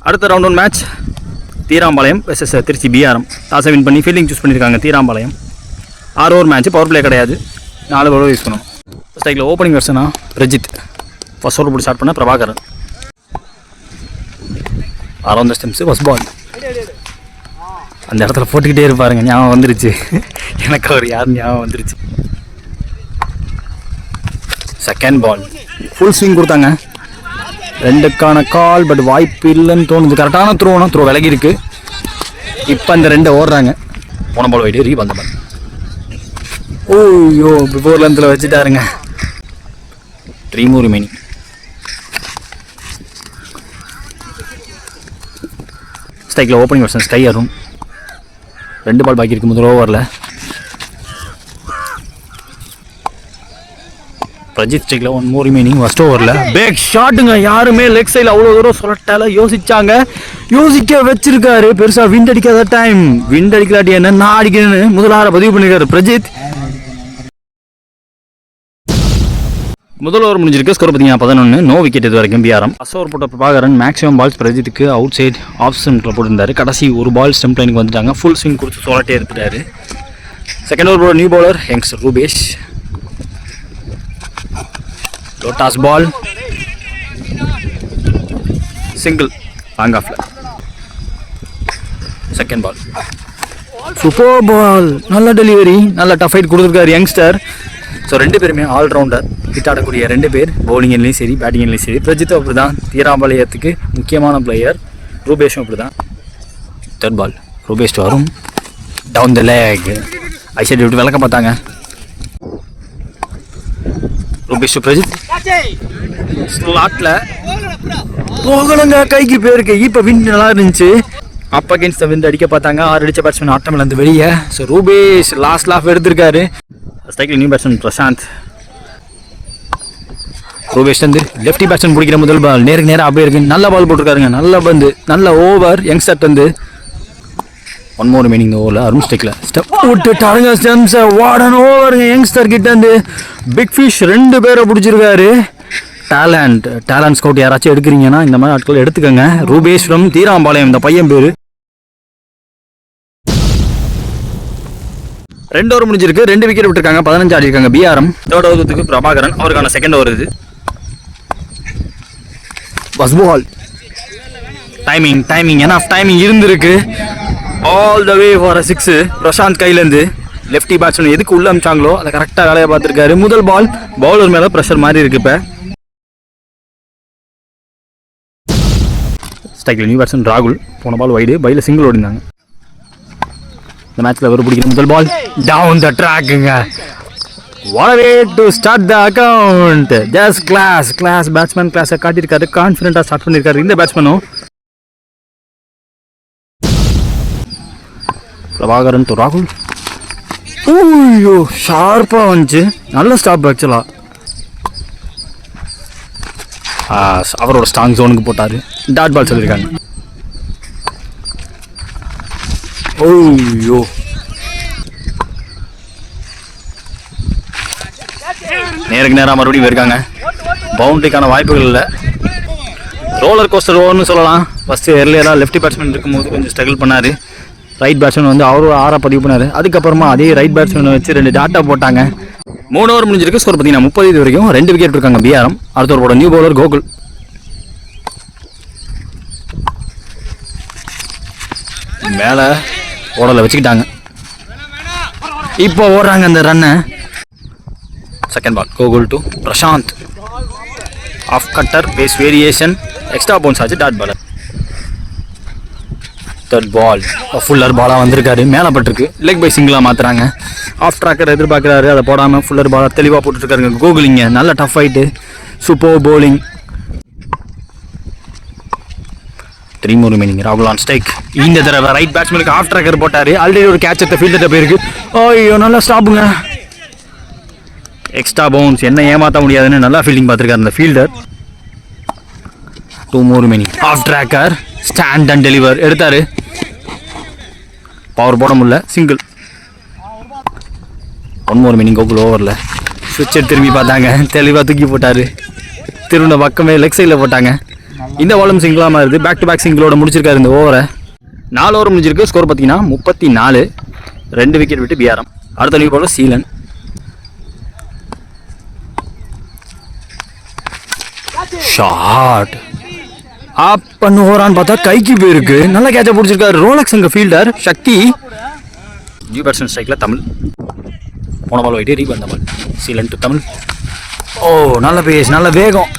அடுத்த round 1 match Theerampalayam versus Trichy PRM. டாஸை win பண்ணி ஃபீல்டிங் சூஸ் பண்ணியிருக்காங்க Theerampalayam. 6 over match, power play கிடையாது, 4 ஓவர் யூஸ் பண்ணணும். ஸ்ட்ரைக்கில் ஓப்பனிங் வெர்ஷனா பிரஜித், ஃபர்ஸ்ட் ஓவர் போட்டு ஸ்டார்ட் பண்ண Prabhakaran. Around the stumps first ball. அந்த இடத்துல போட்டுக்கிட்டே இருப்பாருங்க, ஞாபகம் வந்துருச்சு எனக்கு அவர் யார் ஞாபகம் வந்துருச்சு. செகண்ட் பால் ஃபுல் ஸ்விங் கொடுத்தாங்க, 2க்கான கால், பட் வாய்ப்பு இல்லைன்னு தோணுது. கரெக்டான த்ரோ விலகி இருக்கு. இப்போ அந்த 2 ஓடுறாங்க. போன பால் வைட்டு ரீ வந்த பால். ஓய்யோ பிஃபோர் லென்த்தில் வச்சுட்டாருங்க. 3 more remaining. ஸ்ட்ரைக்கில் ஓப்பனிங் வெர்ஷன் ஸ்கை அருண். 2 பால் பாக்கி இருக்கு முதல் ஓவரில். பிரஜித் ஸ்ட்ரைக்கில் 1 more remaining ஃபர்ஸ்ட் ஓவரில். பேக் ஷாட்டுங்க, யாருமே லெக் சைடில் அவ்வளோ தூரம் சொல்லட்டால யோசிக்க வச்சிருக்காரு. பெருசாக விண்ட் அடிக்காத டைம், விண்ட் அடிக்கலாட்டி என்ன நான் அடிக்கிறேன்னு முதல் பதிவு பண்ணியிருக்காரு பிரஜித். முதல் ஓவர் முடிஞ்சிருக்கு. ஸ்கோர் பார்த்தீங்கன்னா 11, நோ விக்கெட் இது வரைக்கும் பிஆர்எம். ஃபர்ஸ்ட் ஓவர் போட்ட பிரபாகரன் மேக்ஸிமம் பால்ஸ் பிரஜித்துக்கு அவுட் சைட் ஆஃப் ஸ்டம்பில் போட்டிருந்தாரு. கடைசி ஒரு பால் ஸ்டம்ப் லைனுக்கு வந்துட்டாங்க. ஃபுல் ஸ்விங் கொடுத்து சோலட்டே எடுத்துட்டாரு. செகண்ட் ஓவர் போட நியூ பவுலர் யங்ஸ்டர் ரூபேஷ். லோட்டாஸ் பால், சிங்கிள் லாங் ஆஃப்ல. செகண்ட் பால் சூப்பர் பால், நல்ல டெலிவரி, நல்ல டஃப் ஃபைட் கொடுத்துருக்காரு யங்ஸ்டர். ஸோ 2 பேருமே ஆல்ரவுண்டர், ஹிட் ஆடக்கூடிய 2 பேர், பவுலிங்லேயும் சரி பேட்டிங்லேயும் சரி. பிரஜித்தும் அப்படி தான், தீராம்பாளையத்துக்கு முக்கியமான பிளேயர். ரூபேஷும் அப்படி தான். தேர்ட் பால் ரூபேஷ் வரும், டவுன் த லேக், ஐசைட் விட்டு விளக்க பார்த்தாங்க. ரூபேஷ் பிரஜித் ஸ்லாட்டில் போகலங்க, கைக்கு பேருக்கு. இப்போ விண்ட் நல்லா இருந்துச்சு, அப் அகேன்ஸ்ட் த விண்ட் அடிக்க பார்த்தாங்க. 6 அடித்த பேட்ஸ்மேன் ஆட்டமில் இருந்து வெளியே. ஸோ ரூபேஷ் லாஃப் எடுத்திருக்காரு. ஸ்ட்ரைக்கில் நியூ பேட்ஸ்மேன் பிரசாந்த். ரூபேஷ் வந்து லெஃப்டி பேட்ஸ்மேன் பிடிக்கிற முதல் பால் நேருக்கு அப்படியே இருக்கு. நல்ல பால் போட்டிருக்காருங்க, நல்ல பந்து, நல்ல ஓவர் யங்ஸ்டர் வந்து. 1 more remaining இந்த ஓவரில். அருண் ஸ்ட்ரைக்கில் ஸ்டெப் விட்டுட்டாருங்க ஸ்டெம்ஸை. வார்டன் ஓவருங்க யங்ஸ்டர் கிட்ட இருந்து. பிக் ஃபிஷ் 2 பேரை பிடிச்சிருக்காரு. டேலண்ட் ஸ்கவுட் யாராச்சும் எடுக்கிறீங்கன்னா இந்த மாதிரி ஆட்கள் எடுத்துக்கோங்க. ரூபேஷ் ஃப்ரம் தீராம்பாளையம் இந்த பையன் பேர். 2 ஓவர் முடிஞ்சிருக்கு, 2 விக்கெட் விட்டுருக்காங்க, 15 ஆடி இருக்காங்க பிஆர்எம். தேர்ட் ஓவருக்கு பிரபாகரன், அவருக்கான செகண்ட் ஓவர் இது. First ball timing enough timing இருந்திருக்கு. All the way for 6. Prashanth கையிலேருந்து லெஃப்டி பேட்ஸ்மேன் எதுக்கு உள்ள அமிச்சாங்களோ அதை கரெக்டாக வேலையை பார்த்துருக்காரு. முதல் பால் பவுலர் மேலே ப்ரெஷர் மாதிரி இருக்கு. இப்போ ஸ்ட்ரைக்கில் நியூ பேட்ஸ்மேன் ராகுல். போன பால் வைடு, பையில் சிங்கிள் ஓடிந்தாங்க. இந்த மேட்ச்ல அவர் பிடிக்கிற முதல் பால் டவுன் த ட்ராக்குங்க. What a way to start the account. Just class batsman கிளாஸை காட்டியிருக்காரு. கான்ஃபிடென்ட்டாக ஸ்டார்ட் பண்ணியிருக்காரு இந்த பேட்ஸ்மேனும். பிரபாகரன் டு ராகுல். ஓய்யோ ஷார்ப்பாக வந்துச்சு, நல்ல ஸ்டாப் ஆக்சுவலாக. அவரோட ஸ்ட்ராங் ஜோனுக்கு போட்டார். டாட் பால் சொல்லியிருக்காங்க. ஓய்யோ நேருக்கு நேராக மறுபடியும் போயிருக்காங்க. பவுண்டரிக்கான வாய்ப்புகள் இல்லை. ரோலர் கோஸ்டர் ஓவர்னு சொல்லலாம். ஃபஸ்ட்டு எர்லியராக லெஃப்டி பேட்ஸ்மேன் இருக்கும்போது கொஞ்சம் ஸ்ட்ரகிள் பண்ணார். ரைட் பேட்ஸ்மேன் வந்து அவரும் 6 பதிவு பண்ணார். அதுக்கப்புறமா அதே ரைட் பேட்ஸ்மேனை வச்சு 2 டாட்டா போட்டாங்க. 3 ஓவர் முடிஞ்சிருக்கு. ஸ்கோர் பார்த்தீங்கன்னா 30 இது வரைக்கும். 2 விக்கெட் இருக்காங்க பிஆர்எம். அடுத்த ஒரு போட நியூ பவுலர் கோகுல். மேலே ஓடலை வச்சுக்கிட்டாங்க. இப்போ ஓடுறாங்க அந்த ரன்னை. Second ball Gokul to Prashanth. Off cutter, pace variation, extra bounce ஆச்சு, டாட் பாலர். தேர்ட் பால் ஃபுல்லர் பாலாக வந்திருக்காரு, மேலே பட்டிருக்கு. லெக் பை சிங்கிளாக மாற்றுறாங்க. ஆஃப் ட்ராக்கர் எதிர்பார்க்குறாரு, அதை போடாமல் ஃபுல்லர் பாலாக தெளிவாக போட்டுருக்காருங்க கோகுலிங்க. நல்ல tough fight, super bowling. 3 more remaining. ராகுல் ஆன் ஸ்ட்ரைக். இந்த தடவை ரைட் பேட்ஸ்மேனுக்கு ஆஃப் ட்ராக்கர் போட்டார். ஆல்ரெடி ஒரு கேட்ச் எடுத்த ஃபீல்டர்கிட்ட போயிருக்கு. ஐயோ நல்லா ஸ்டாப்புங்க. எக்ஸ்ட்ரா பவுன்ஸ், என்ன ஏமாற்ற முடியாதுன்னு நல்லா ஃபீல்டிங் பார்த்துருக்காரு அந்த fielder. 2 more remaining. Off tracker stand and deliver எடுத்தார். பவர் போட முடியல, சிங்கிள். 1 more remaining. கோகுல் ஓவரில் சுவிட்சை திரும்பி பார்த்தாங்க, தெளிவாக தூக்கி போட்டார். திரும்ப பக்கமே லெக் சைடில் போட்டாங்க. இந்த ஓவரும் சிங்கிளாக மாறுது. பேக் டு பேக் சிங்கிளோட முடிச்சிருக்காரு இந்த ஓவரை. 4 ஓவர் முடிஞ்சிருக்கு. ஸ்கோர் பார்த்தீங்கன்னா 34. 2 விக்கெட் விட்டு பிஆர்எம். அடுத்த new bowler Seelan. Shot up பண்ணுவாரான்னு பார்த்தா கைக்கு போயிருக்கு. நல்லா கேட்ச பிடிச்சிருக்காரு. ரோலக்ஸ் அங்கே ஃபீல்டர் சக்தி. நியூ பேட்ஸ்மேன் ஸ்ட்ரைக்கில் தமிழ். போன பால் வைட்டு ரீபன் தமிழ். சீலன் டு தமிழ். ஓ நல்ல பேஸ், நல்ல வேகம்.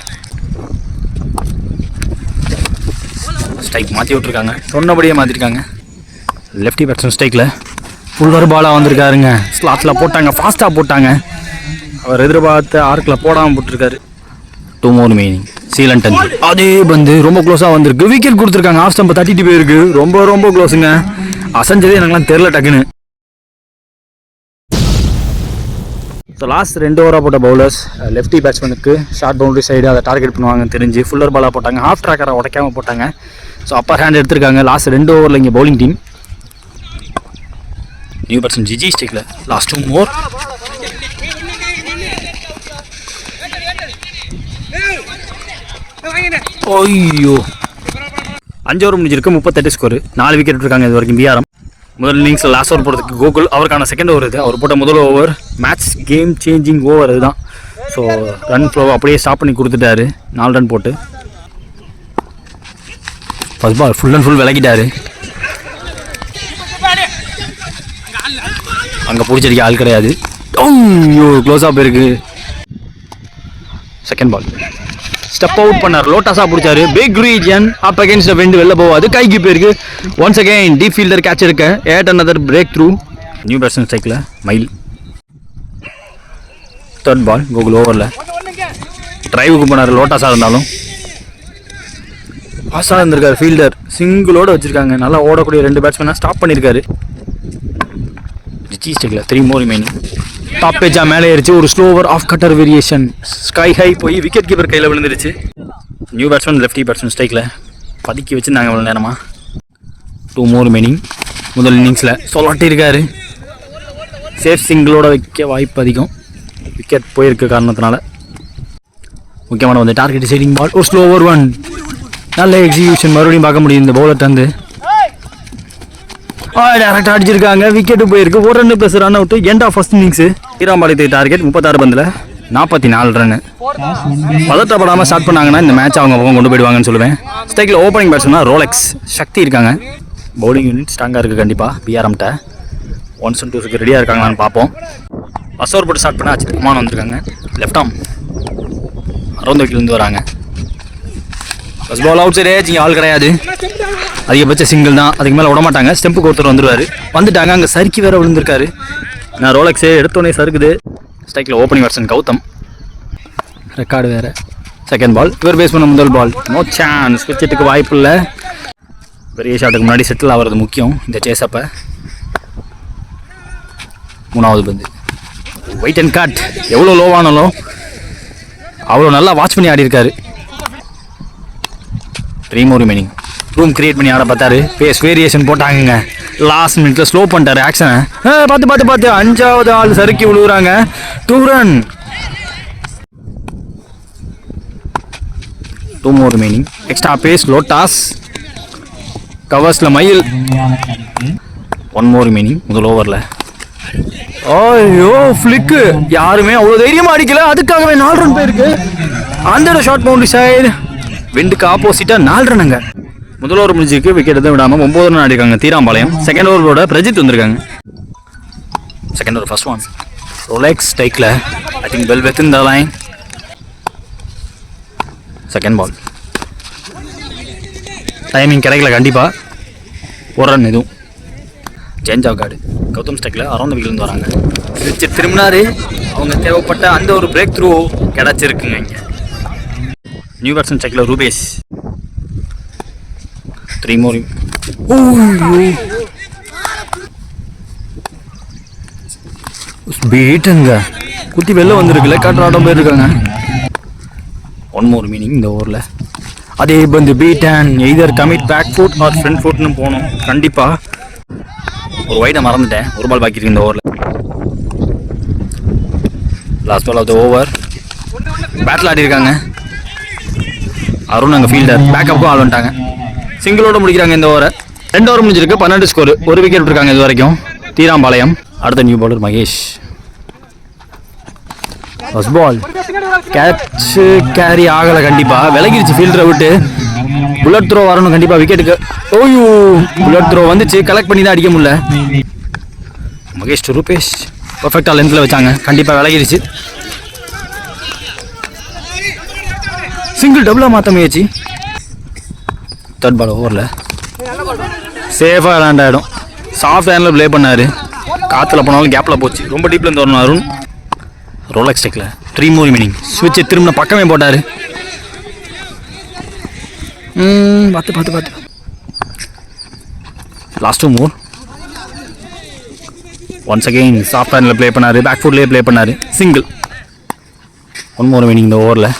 ஸ்ட்ரைக் மாற்றி விட்ருக்காங்க. சொன்னபடியே மாற்றிருக்காங்க. லெஃப்டி பேட்ஸ்மேன் ஸ்ட்ரைக்கில் ஃபுல்லர் பாலாக வந்திருக்காருங்க. ஸ்லாட்டில் போட்டாங்க, ஃபாஸ்ட்டாக போட்டாங்க. அவர் எதிர்பார்த்த ஆர்க்கில் போடாமல் போட்டிருக்காரு. 2 more மீனிங். சீலன் டன் அதே பந்து ரொம்ப க்ளோஸாக வந்திருக்கு. விக்கெட் கொடுத்துருக்காங்க. ஆஃப் ஸ்டம்பை தட்டிட்டு போயிருக்கு. ரொம்ப ரொம்ப க்ளோஸுங்க. அசைஞ்சதே எனக்குலாம் தெரில டக்குன்னு. ஸோ லாஸ்ட் 2 ஓவராக போட்ட பவுலர்ஸ் லெஃப்டி பேட்ஸ்மேனுக்கு ஷார்ட் பவுண்டரி சைடு அதை டார்கெட் பண்ணுவாங்கன்னு தெரிஞ்சு ஃபுல்லர் பாலாக போட்டாங்க. ஹாஃப் ட்ராக்கரை உடைக்காமல் போட்டாங்க. ஸோ அப்பர் ஹேண்ட் எடுத்திருக்காங்க. லாஸ்ட் 2 ஓவரில் இங்கே bowling team. New batsman GG ஸ்டிக்கில் லாஸ்ட் 2 more. ஐயோ 5 ஓவர் முடிஞ்சிருக்கு. 38 ஸ்கோர். 4 விக்கெட் இருக்காங்க இது வரைக்கும் பிஆர்எம். முதல் இன்னிங்ஸில் லாஸ்ட் ஓவர் போடுறதுக்கு கோகுல் அவருக்கான செகண்ட் ஓவர் இது. அவர் போட்ட முதல் over match game changing over இதுதான். ஸோ ரன் ஃப்ளோ அப்படியே ஸ்டாப் பண்ணி கொடுத்துட்டாரு. 4 ரன் போட்டு first ball full and full விளக்கிட்டாரு. அங்கே பிடிச்சடிக்க ஆள் கிடையாது. ஐயோ க்ளோஸாக போயிருக்கு. செகண்ட் பால் ஸ்டெப் அவுட் பண்ணார். லோட்டாஸாக பிடிச்சாரு. Big region up against wind வெளில போவாது. கைக்கு போயிருக்கு. Once again deep fielder catch இருக்க. ஏட் another breakthrough. New batsman ஸ்ட்ரைக்கில் மயில். தேர்ட் பால் கோகுல் ஓவரில் ட்ரைவுக்கு போனார். லோட்டாஸாக இருந்தாலும் பாஸாக இருந்திருக்காரு. ஃபீல்டர் சிங்கிளோடு வச்சுருக்காங்க. நல்லா ஓடக்கூடிய 2 பேட்ஸ்மேனாக ஸ்டாப் பண்ணியிருக்காரு. ஜிஜி ஸ்ட்ரைக்கில் 3 more remaining. டாப் பேஜா மேலே ஏறிச்சு. ஒரு slower of cutter variation sky high போய் விக்கெட் கீப்பர் கையில் விழுந்துருச்சு. நியூ பேட்ஸ்மேன் லெஃப்டி பேட்ஸ்மேன் ஸ்ட்ரைக்கில் பதுக்கி வச்சுருந்தாங்க இவ்வளோ நேரமாக. 2 more remaining. முதல் இன்னிங்ஸில் சொல்லாட்டியிருக்காரு. சேஃப் சிங்கிளோட வைக்க வாய்ப்பு அதிகம். விக்கெட் போயிருக்க காரணத்தினால. முக்கியமான வந்து டார்கெட் டிசைடிங் பால். ஒரு ஸ்லோவர் 1. நல்ல எக்ஸிக்யூஷன் மறுபடியும் பார்க்க முடியும் இந்த பவுலர் வந்து. டேரக்டாக அடிச்சிருக்காங்க. விக்கெட்டு போயிருக்கு. 1 run + run out. End of first innings. ஈராம்பாளையத்துக்கு டார்கெட் 36 பந்தில் 44 ரன்னு. பதட்டப்படாமல் ஸ்டார்ட் பண்ணாங்கன்னா இந்த மேட்ச் அவங்க பக்கம் கொண்டு போயிடுவாங்கன்னு சொல்லுவேன். ஸ்ட்ரைக்கில் ஓப்பனிங் பேட்ஸ்மேனா ரோலக்ஸ் சக்தி இருக்காங்க. பவுலிங் யூனிட் ஸ்ட்ராங்காக இருக்குது கண்டிப்பாக பிஆர்எம்கிட்ட. 1s and 2s ரெடியாக இருக்காங்களான்னு பார்ப்போம். ஃபர்ஸ்ட் ஓவர் போட்டு ஸ்டார்ட் பண்ணால் அச்சிதமான வந்திருக்காங்க. லெஃப்ட் ஆம் அரௌண்ட் விக்கெட்லேருந்து வராங்க. First ball outside. இங்கே ஆள் கிடையாது. அதிகபட்ச சிங்கிள் தான். அதுக்கு மேலே விட மாட்டாங்க. ஸ்டெம்புக்கு ஒருத்தர் வந்துடுவார். வந்துட்டாங்க. அங்கே சறுக்கி வேற விழுந்திருக்காரு. நான் ரோலக்ஸே எடுத்தோடனே சறுக்குது. ஸ்ட்ரைக்கில் ஓப்பனிங் பேட்ஸ்மேன் கௌதம். ரெக்கார்டு வேறு. செகண்ட் பால் இவர் பேஸ் பண்ண முதல் பால். No chance. விக்கெட்டுக்கு வாய்ப்பு இல்லை. பெரிய ஷாட்டுக்கு முன்னாடி செட்டில் ஆகிறது முக்கியம் இந்த சேஸப்பை. 3வது பந்து வெயிட் அண்ட் கட். எவ்வளோ லோவானாலும் அவ்வளோ நல்லா வாட்ச் பண்ணி ஆடி இருக்காரு. 3 more remaining. ரூம் கிரியேட் பண்ணி ஆட பார்த்தாரு. பேஸ் வேரியேஷன் போட்டாங்க. லாஸ்ட் மினிட்ல ஸ்லோ பண்ணிட்டாரு ஆக்ஷனை. பார்த்து 5வது ஆள் சறுக்கி விழுகுறாங்க. 2 run. 2 more remaining. Extra pace லோட்டாஸ். கவர்ஸில் மயில். 1 more remaining. முதல் ஓவரில் ஐயோ ஃப்ளிக்கு. யாருமே அவ்வளோ தைரியமாக அடிக்கல. அதுக்காகவே 4 run போயிருக்கு. அந்த ஷார்ட் பவுண்டரி சைடு விண்டுக்கு ஆப்போசிட்டாக 4 ரன்னுங்க. முதல் ஓவர் முடிஞ்சுக்கு விக்கெட் எதுவும் விடாமல் 9 run ஆடிருக்காங்க தீராம்பாளையம். செகண்ட் ஓவரோட பிரஜித் வந்திருக்காங்க. Second over first one Rolex ஸ்ட்ரைக்கில் I think well within the line. Second ball timing கிடைக்கல கண்டிப்பாக. 1 run எதுவும். சேஞ்ச் ஆஃப் கார்டு கௌதம் ஸ்ட்ரைக்கில் அரௌண்ட் விக்கெட்லேருந்து வராங்க. திரும்பினாரு. அவங்க தேவைப்பட்ட அந்த ஒரு பிரேக் த்ரூ கிடச்சிருக்குங்க இங்கே. நியூ பேட்ஸ்மேன் ஸ்ட்ரைக்கில் ரூபேஷ். 3 more. பீட்டுங்க குத்தி வெளில வந்துருக்குல்ல. காற்று ஆட்டம் போயிருக்காங்க. 1 more remaining இந்த ஓவரில். அதே பந்து beaten. Either commit back foot or front ஃபுட்னு போகணும் கண்டிப்பாக. ஒரு வைடை மறந்துட்டேன். 1 பால் பாக்கி இருக்கு இந்த ஓவரில். Last ball of the over. பேட்டில் ஆடி இருக்காங்க. அருண் அங்கே ஃபீல்டர், பேக்கப்புக்கும் ஆள் வந்துட்டாங்க. சிங்கிளோட முடிக்கிறாங்க இந்த ஓவரை. 2 ஓவர் முடிஞ்சிருக்கு, 12 ஸ்கோர், 1 விக்கெட் விட்டுருக்காங்க இது வரைக்கும் தீராம்பாளையம். அடுத்த new bowler Mahesh. First ball catch carry ஆகலை, கண்டிப்பாக விலகிடுச்சு ஃபீல்டரை விட்டு. புல்லட் த்ரோ வரணும் கண்டிப்பாக விக்கெட்டுக்கு. ஓய்யோ, புல்லட் த்ரோ வந்துச்சு, கலெக்ட் பண்ணி தான் அடிக்க முடியல. மகேஷ் டு ரூபேஷ் பர்ஃபெக்டாக லென்த்தில் வச்சாங்க, கண்டிப்பாக விலகிடுச்சு. சிங்கிள் டபுளாக மாற்ற முயற்சி. தேர்ட் பால் ஓவரில் சேஃபாக லேண்ட் ஆகிடும். சாஃப்ட் ஹேண்டில் ப்ளே பண்ணார், காற்றுல போனாலும் கேப்பில் போச்சு. ரொம்ப டீப்லேருந்து வரணும் அருண். ரோலக்ஸ் டெக்கில் 3 more remaining. ஸ்விட்சை திரும்ப பக்கமே போட்டார். பார்த்து last 2 more. Once again soft handle play பண்ணார், பேக் ஃபுட்லேயே ப்ளே பண்ணார். சிங்கிள். 1 more remaining இந்த ஓவரில்.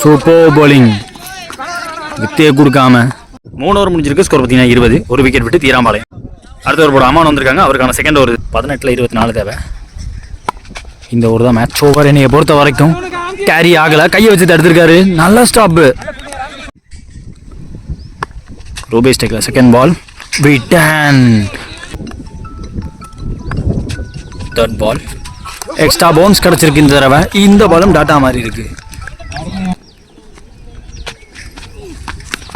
சூப்பர் bowling, வித்தையை கொடுக்காம. 3 ஓவர் முடிஞ்சிருக்கு, ஸ்கோர் பார்த்தீங்கன்னா 20, 1 விக்கெட் விட்டு தீராம்பாளையம். அடுத்த ஒரு போட அம்மான் வந்திருக்காங்க, அவருக்கான செகண்ட் ஓவர். 18ல் 24 தேவை. இந்த ஓவர் தான் மேட்ச் ஓவர் என்னையை பொறுத்த வரைக்கும். கேரி ஆகலை, கையை வச்சு தடுத்திருக்காரு, நல்ல ஸ்டாப்பு. ரூபேஷ் டெக்ல செகண்ட் பால் விட்டன். தேர்ட் பால் எக்ஸ்ட்ரா பவுன்ஸ் கிடச்சிருக்கு இந்த தடவை. இந்த பாலும் டாட்டா மாதிரி இருக்கு.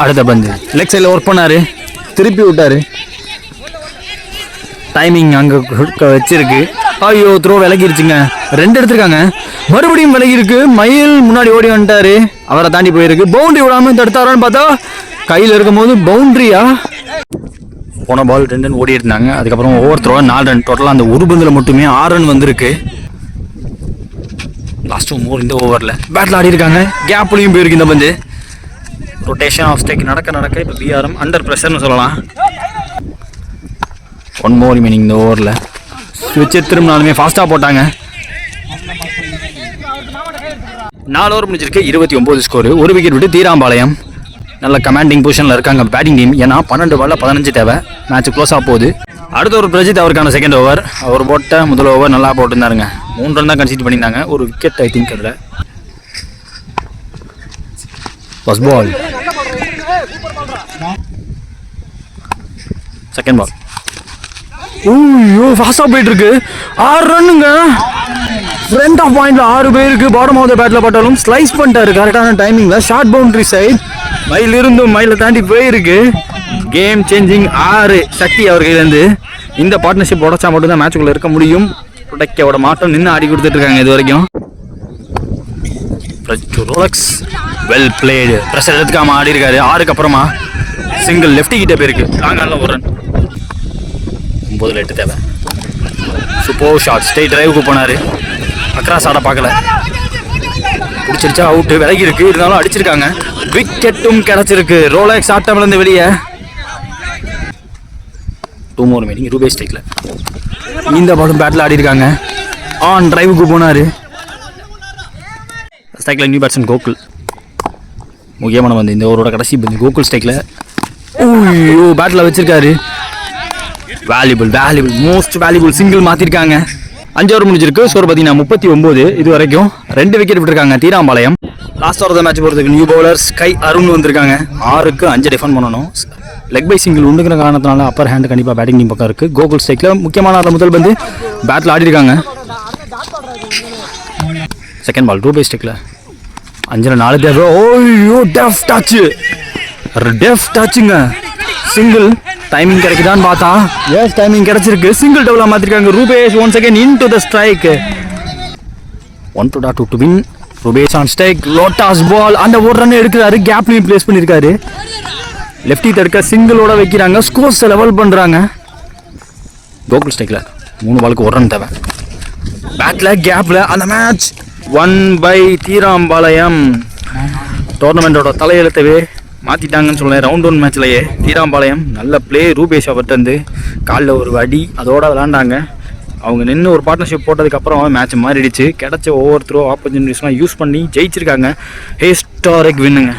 அடுத்த பந்து லெக் சைடில் ஒர்க் பண்ணாரு, திருப்பி விட்டாரு. டைமிங் அங்கே வச்சிருக்கு. ஐயோ, த்ரோ விலகிருச்சுங்க. 2 எடுத்திருக்காங்க, மறுபடியும் விலகி இருக்கு. மயில் முன்னாடி ஓடி வந்துட்டாரு, அவரை தாண்டி போயிருக்கு. பவுண்டரி விடாமல் தடுத்தாரான்னு பார்த்தா கையில் இருக்கும் போது பவுண்டரியா. போன பால் 2 ரன் ஓடி இருந்தாங்க. அதுக்கப்புறம் ஓவர் த்ரோ 4 ரன். டோட்டலாக அந்த ஒரு பந்தில் மட்டுமே 6 ரன் வந்திருக்கு. லாஸ்ட் 2 more இந்த ஓவரில் பேட்டில் ஆடி இருக்காங்க. கேப்லையும் போயிருக்கு இந்த பந்து. ரொட்டேஷன் ஆஃப் ஸ்டேக் நடக்க இப்போ பிஆர்எம் அண்டர் ப்ரெஷர்னு சொல்லலாம். 1 more remaining இந்த ஓவரில். ஸ்விட்சை திரும்பினாலுமே ஃபாஸ்ட்டாக போட்டாங்க. 4 ஓவர் முடிஞ்சிருக்கு, 29 ஸ்கோரு, 1 விக்கெட் விட்டு தீராம்பாளையம். நல்ல கமாண்டிங் பொசிஷனில் இருக்காங்க பேட்டிங் டீம். ஏன்னா 12 பால்ல 15 தேவை. மேட்ச் க்ளோஸ் ஆக போகுது. அடுத்த ஒரு பிரஜித், அவருக்கான செகண்ட் ஓவர். அவர் போட்ட முதல் ஓவர் நல்லா போட்டுருந்தாருங்க. 3 ரன் தான் கன்சிடர் பண்ணியிருந்தாங்க, 1 விக்கெட் ஐ திங்க். அதில் ஃபர்ஸ்ட் பால் செகண்ட் பால். ஓய்யோ, ஃபாஸ்ட்டாக போயிட்டு இருக்கு. 6 ரன்னுங்க. ஃப்ரண்ட் ஆஃப் பாயிண்ட்ல 6 பேருக்கு பாட்டம் ஆஃப் த பேட்டில் பட்டாலும் ஸ்லைஸ் பண்ணிட்டாரு கரெக்டான டைமிங்கில். ஷார்ட் பவுண்டரி சைட், மயில் இருந்தும் மயிலை தாண்டி போயிருக்கு. கேம் சேஞ்சிங் 6 சக்தி அவர் கையிலேருந்து. இந்த பார்ட்னர்ஷிப் உடச்சா மட்டும்தான் மேட்சுக்குள்ளே இருக்க முடியும். உடைக்க மாட்டம் நின்று ஆடி கொடுத்துட்டு இருக்காங்க இது வரைக்கும். ரோலக்ஸ் வெல் பிளேடு, ப்ரெஷர் எடுத்துக்காம ஆடி இருக்காரு. 6க்கு அப்புறமா சிங்கிள் லெஃப்டி கிட்ட போயிருக்கு. லாங்கால 1 ரன். 9ல் 8 தேவை. சூப்பர் ஷாட், ஸ்ட்ரெயிட் டிரைவுக்கு போனாரு. அக்ராஸ் ஆட பார்க்கல, பிடிச்சிருச்சா அவுட்டு. விலகி இருக்கு, இருந்தாலும் அடிச்சிருக்காங்க. விக்கெட்டும் கிடைச்சிருக்கு. ரோலக்ஸ் ஆட்டம்லேருந்து வெளியே. 2 more remaining. ரூபேஷ் டெக்ல இந்த பாலும் பேட்டில் ஆடி இருக்காங்க. ஆன் டிரைவுக்கு போனாரு. ஸ்ட்ரைக்கில் நியூ பேட்ஸ்மேன் கோகுல். முக்கியமான வந்து இந்த ஓவரோட கடைசி பந்து. கோகுல் ஸ்ட்ரைக்கில் ஓய்யோ பேட்டில் வச்சிருக்காரு. வேல்யூபிள் மோஸ்ட் வேல்யூபிள் சிங்கிள் மாற்றிருக்காங்க. 5 ஓவர் முடிஞ்சிருக்கு, ஸ்கோர் பார்த்தீங்கன்னா 39. இது வரைக்கும் 2 விக்கெட் விட்டுருக்காங்க தீராம்பாளையம். லாஸ்ட் ஓவர் மேட்ச் போகிறதுக்கு நியூ பவுலர்ஸ் கை அருண் வந்திருக்காங்க. 6க்கு 5 டிஃபெண்ட் பண்ணணும். லெக் பை சிங்கிள் உண்டுங்கிற காரணத்தினால அப்பர் ஹேண்ட் கண்டிப்பாக பேட்டிங் டீம் பக்கம் இருக்குது. கோகுல் ஸ்ட்ரைக்கில் முக்கியமான முதல் பந்து பேட்டில் ஆடி இருக்காங்க. செகண்ட் பால் ரூபேஷ் ஸ்ட்ரைக்கில் 5ல் 4 தேவை. ஓய்யோ, டெஃப் டச்சுங்க. சிங்கிள் டைமிங் கிடைக்குதான்னு பார்த்தா எஸ், டைமிங் கிடைச்சிருக்கு. சிங்கிள் டபுளாக மாற்றிருக்காங்க. Rupesh once again into the strike. 1-2 to win. Rupesh on strike. லோட்டாஸ் பால். அந்த 1 ரன் எடுக்கிறாரு. கேப்லையும் பிளேஸ் பண்ணியிருக்காரு. லெஃப்டி தடுக்க சிங்கிளோட வைக்கிறாங்க. ஸ்கோர்ஸை லெவல் பண்ணுறாங்க. கோகுல் ஸ்ட்ரைக்கில் 3 பாலுக்கு 1 ரன் தேவை. பேட்டில் கேப்பில் அந்த மேட்ச் 1 தீராம்பாளையம். டோர்னமெண்ட்டோட தலையெழுத்தவே மாற்றிட்டாங்கன்னு சொல்லுவேன். ரவுண்ட் 1 மேட்ச்லேயே தீராம்பாளையம் நல்ல பிளே. ரூபேஷ் அவர்கிட்ட காலில் ஒரு அடி, அதோட விளாண்டாங்க. அவங்க நின்று ஒரு பார்ட்னர்ஷிப் போட்டதுக்கப்புறம் மேட்ச் மாறிடுச்சு. கிடைச்ச ஓவர் த்ரோ ஆப்பர்ச்சுனிட்டிஸ்லாம் யூஸ் பண்ணி ஜெயிச்சிருக்காங்க. ஹிஸ்டாரிக் வின்னுங்க.